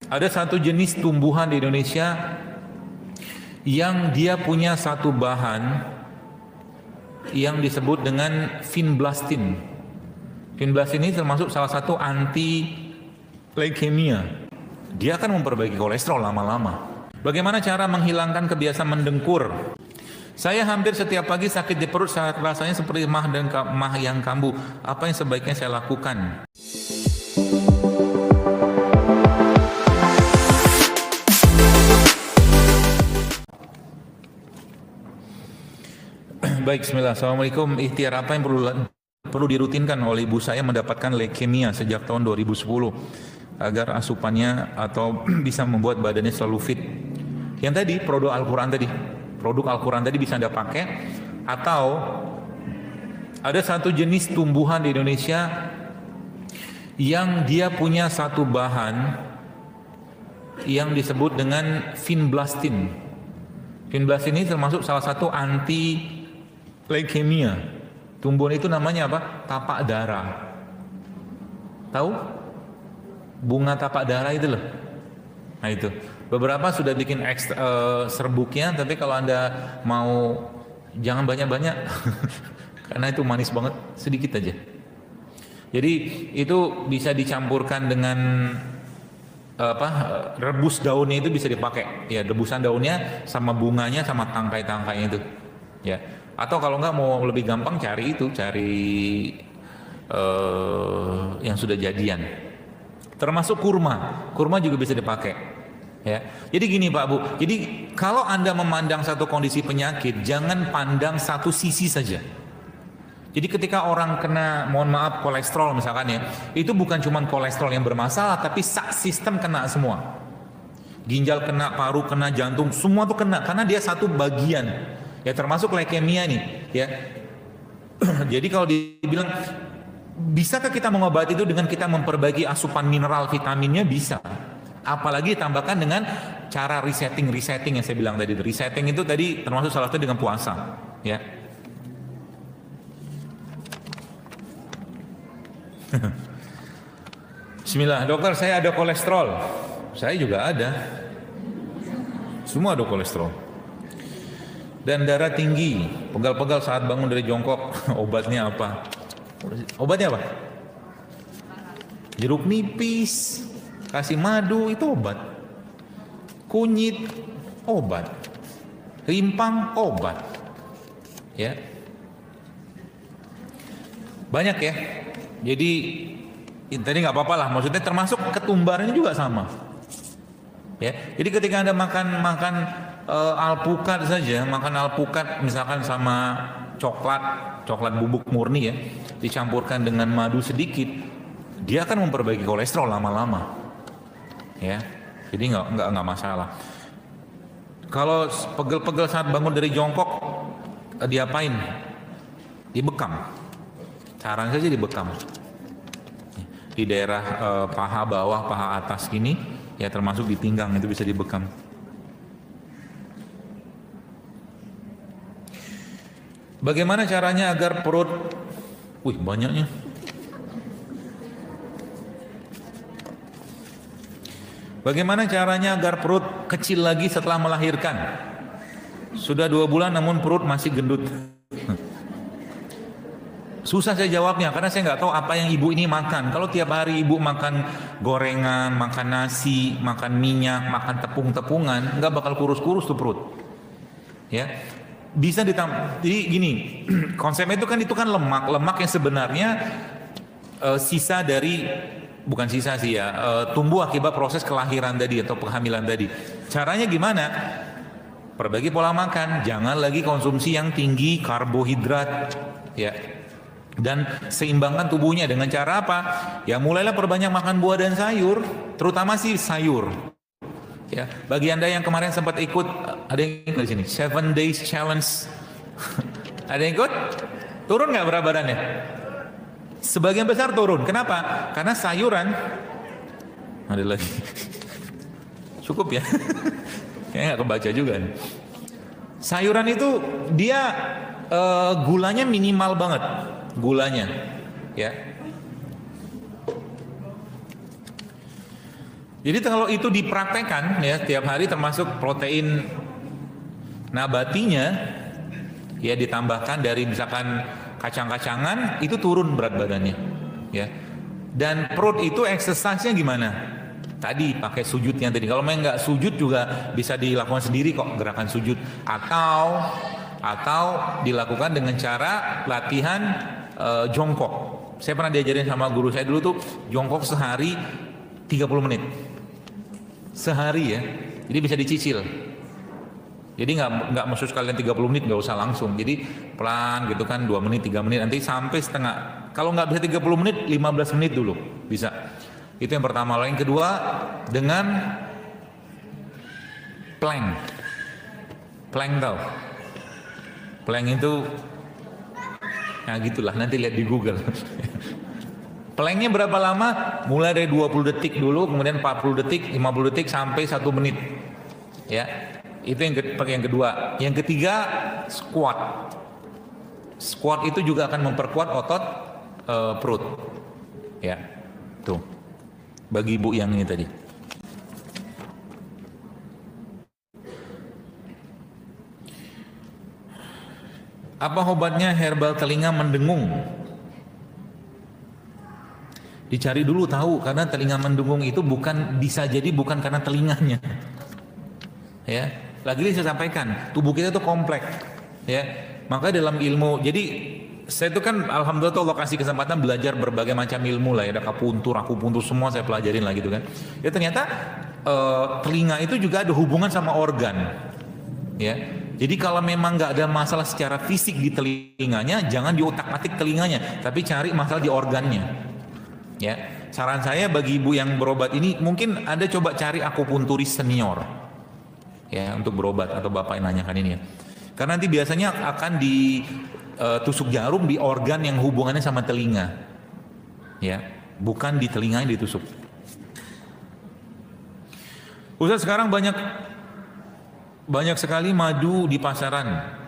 Ada satu jenis tumbuhan di Indonesia yang dia punya satu bahan yang disebut dengan vinblastin. Vinblastin ini termasuk salah satu anti leukemia. Dia akan memperbaiki kolesterol lama-lama. Bagaimana cara menghilangkan kebiasaan mendengkur? Saya hampir setiap pagi sakit di perut, rasanya seperti mah yang kambuh. Apa yang sebaiknya saya lakukan? Baik, bismillah. Assalamualaikum. Ikhtiar apa yang perlu dirutinkan oleh ibu saya mendapatkan leukemia sejak tahun 2010 agar asupannya atau bisa membuat badannya selalu fit? Yang tadi produk Al-Quran tadi bisa Anda pakai, atau ada satu jenis tumbuhan di Indonesia yang dia punya satu bahan yang disebut dengan vinblastin. Vinblastin ini termasuk salah satu anti leukemia. Tumbuhan itu namanya apa? Tapak darah. Tahu? Bunga tapak darah itu loh. Nah itu. Beberapa sudah bikin serbuknya, tapi kalau Anda mau jangan banyak-banyak karena itu manis banget, sedikit aja. Jadi itu bisa dicampurkan dengan rebus daunnya, itu bisa dipakai. Ya, rebusan daunnya sama bunganya sama tangkai-tangkainya itu. Ya. Atau kalau nggak mau lebih gampang cari yang sudah jadian. Termasuk kurma juga bisa dipakai. Ya, jadi gini Pak Bu. Jadi kalau Anda memandang satu kondisi penyakit, jangan pandang satu sisi saja. Jadi ketika orang kena, mohon maaf, kolesterol misalkan ya, itu bukan cuma kolesterol yang bermasalah, tapi sistem kena semua. Ginjal kena, paru kena, jantung, semua tuh kena karena dia satu bagian. Ya termasuk leukemia nih, ya. Jadi kalau dibilang bisakah kita mengobati itu dengan kita memperbaiki asupan mineral vitaminnya? Bisa. Apalagi tambahkan dengan cara resetting yang saya bilang tadi. Resetting itu tadi termasuk salah satu dengan puasa, ya. Bismillah, dokter, saya ada kolesterol. Saya juga ada. Semua ada kolesterol. Dan darah tinggi, pegal-pegal saat bangun dari jongkok. Obatnya apa? Obatnya apa? Jeruk nipis, kasih madu, itu obat. Kunyit, obat. Rimpang, obat. Ya. Banyak ya. Jadi tadi nggak apa-apa lah. Maksudnya termasuk ketumbarnya juga sama. Ya. Jadi ketika Anda makan alpukat saja, makan alpukat misalkan sama coklat bubuk murni ya, dicampurkan dengan madu sedikit, dia akan memperbaiki kolesterol lama-lama. Ya, jadi nggak masalah. Kalau pegel-pegel saat bangun dari jongkok, diapain? Dibekam. Saran saja dibekam. Di daerah paha bawah, paha atas gini, ya termasuk di pinggang itu bisa dibekam. Bagaimana caranya agar perut, banyaknya. Bagaimana caranya agar perut kecil lagi setelah melahirkan? Sudah 2 bulan namun perut masih gendut. Susah saya jawabnya karena saya nggak tahu apa yang ibu ini makan. Kalau tiap hari ibu makan gorengan, makan nasi, makan minyak, makan tepung-tepungan, nggak bakal kurus-kurus tuh perut. Ya. Bisa ditambah. Jadi gini, konsepnya itu kan lemak yang sebenarnya sisa dari, bukan sisa sih ya, tumbuh akibat proses kelahiran tadi atau kehamilan tadi. Caranya gimana? Perbaiki pola makan, jangan lagi konsumsi yang tinggi karbohidrat, ya. Dan seimbangkan tubuhnya dengan cara apa? Ya mulailah perbanyak makan buah dan sayur, terutama sih sayur. Ya, bagi Anda yang kemarin sempat ikut, ada yang ikut di sini 7 days challenge. Ada yang ikut? Turun nggak berat badannya? Sebagian besar turun. Kenapa? Karena sayuran. Ada lagi. Cukup ya. Kayaknya nggak kebaca juga nih. Sayuran itu dia gulanya minimal banget. Gulanya, ya. Jadi kalau itu dipraktekkan ya tiap hari, termasuk protein nabatinya ya, ditambahkan dari misalkan kacang-kacangan, itu turun berat badannya ya. Dan perut itu exercise-nya gimana? Tadi pakai sujudnya tadi. Kalau memang nggak sujud juga bisa dilakukan sendiri kok gerakan sujud, atau dilakukan dengan cara latihan jongkok. Saya pernah diajarin sama guru saya dulu tuh jongkok sehari 30 menit sehari ya, jadi bisa dicicil. Jadi nggak maksud kalian 30 menit, nggak usah langsung. Jadi pelan gitu kan, 2 menit, 3 menit, nanti sampai setengah. Kalau nggak bisa 30 menit, 15 menit dulu bisa. Itu yang pertama. Lalu yang kedua dengan plank. Plank tau? Plank itu, nah gitulah, nanti lihat di Google. Planknya berapa lama? Mulai dari 20 detik dulu, kemudian 40 detik, 50 detik, sampai 1 menit. Ya, itu yang kedua. Yang ketiga, squat. Squat itu juga akan memperkuat otot perut. Ya, tuh. Bagi ibu yang ini tadi. Apa obatnya herbal telinga mendengung? Dicari dulu tahu, karena telinga mendengung itu bisa jadi bukan karena telinganya. Ya, lagi saya sampaikan, tubuh kita itu kompleks. Ya, maka dalam ilmu, jadi saya itu kan alhamdulillah tuh Allah kasih kesempatan belajar berbagai macam ilmu lah ya, ada akupuntur semua saya pelajarin lah gitu kan. Ya ternyata telinga itu juga ada hubungan sama organ. Ya, jadi kalau memang nggak ada masalah secara fisik di telinganya, jangan diotak-atik telinganya, tapi cari masalah di organnya. Ya, saran saya bagi ibu yang berobat ini, mungkin Anda coba cari akupunturis senior ya untuk berobat, atau bapak yang nanyakan ini ya. Karena nanti biasanya akan ditusuk jarum di organ yang hubungannya sama telinga. Ya, bukan di telinga yang ditusuk. Ustaz, sekarang banyak sekali madu di pasaran.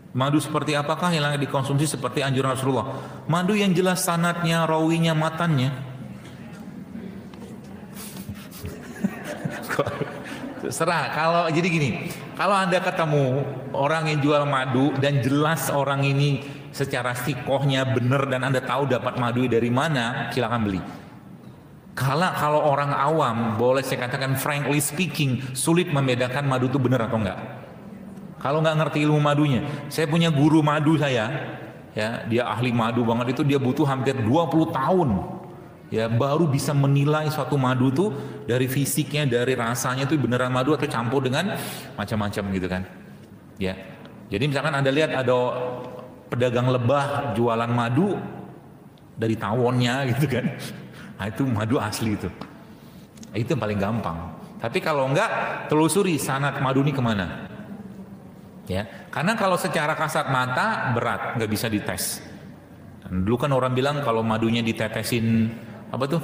Madu seperti apakah yang dikonsumsi seperti anjuran Rasulullah? Madu yang jelas sanadnya, rawinya, matannya. Serah. Kalau jadi gini, kalau Anda ketemu orang yang jual madu dan jelas orang ini secara sikohnya benar dan Anda tahu dapat madu dari mana, silakan beli. Kalau orang awam, boleh saya katakan frankly speaking, sulit membedakan madu itu benar atau enggak. Kalau nggak ngerti ilmu madunya, saya punya guru madu saya, ya dia ahli madu banget, itu dia butuh hampir 20 tahun, ya baru bisa menilai suatu madu tuh dari fisiknya, dari rasanya itu beneran madu atau campur dengan macam-macam gitu kan, ya. Jadi misalkan Anda lihat ada pedagang lebah jualan madu dari tawonnya gitu kan, nah itu madu asli itu yang paling gampang. Tapi kalau enggak, telusuri sanad madu ini kemana. Ya, karena kalau secara kasat mata berat, nggak bisa dites. Dan dulu kan orang bilang kalau madunya ditetesin apa tuh?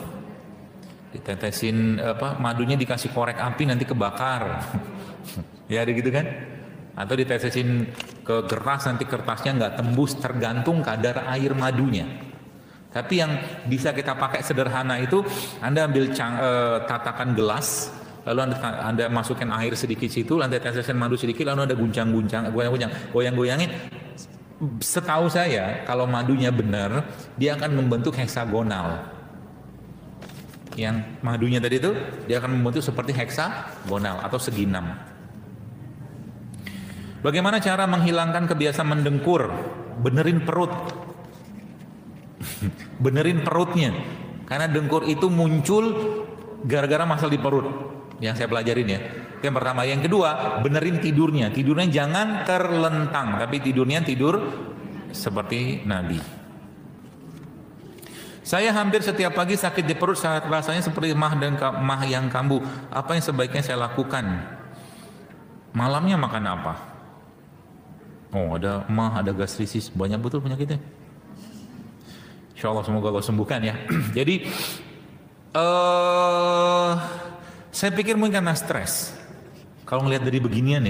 Ditetesin apa? Madunya dikasih korek api nanti kebakar. Ya ada gitu kan? Atau ditetesin ke kertas nanti kertasnya nggak tembus, tergantung kadar air madunya. Tapi yang bisa kita pakai sederhana itu, Anda ambil tatakan gelas, lalu anda masukkan air sedikit situ, lantai tetesan madu sedikit, lalu ada goyang-goyangin. Setahu saya kalau madunya benar, dia akan membentuk heksagonal. Yang madunya tadi itu dia akan membentuk seperti heksagonal atau segi 6. Bagaimana cara menghilangkan kebiasaan mendengkur? Benerin perut. Benerin perutnya. Karena dengkur itu muncul gara-gara masalah di perut. Yang saya pelajarin ya. Itu yang pertama. Yang kedua, benerin tidurnya. Tidurnya jangan terlentang, tapi tidurnya tidur seperti Nabi. Saya hampir setiap pagi sakit di perut, saat rasanya seperti mah yang kambuh. Apa yang sebaiknya saya lakukan? Malamnya makan apa? Oh, ada mah, ada gastritis, banyak betul penyakitnya. Insya Allah semoga Allah sembuhkan ya. Jadi saya pikir mungkin karena stres. Kalau ngelihat dari beginian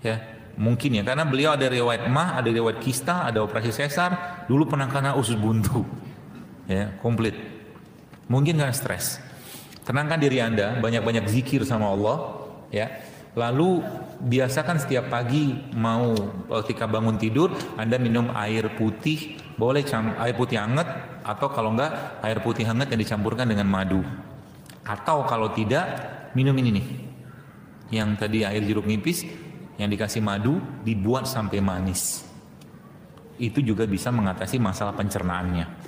ya mungkin ya, karena beliau ada riwayat mah, ada riwayat kista, ada operasi sesar, dulu pernah kena usus buntu, ya komplit. Mungkin karena stres. Tenangkan diri Anda, banyak-banyak zikir sama Allah, ya. Lalu biasakan setiap pagi ketika bangun tidur Anda minum air putih, boleh air putih hangat atau kalau enggak air putih hangat yang dicampurkan dengan madu. Atau kalau tidak, minum ini nih. Yang tadi air jeruk nipis yang dikasih madu dibuat sampai manis. Itu juga bisa mengatasi masalah pencernaannya.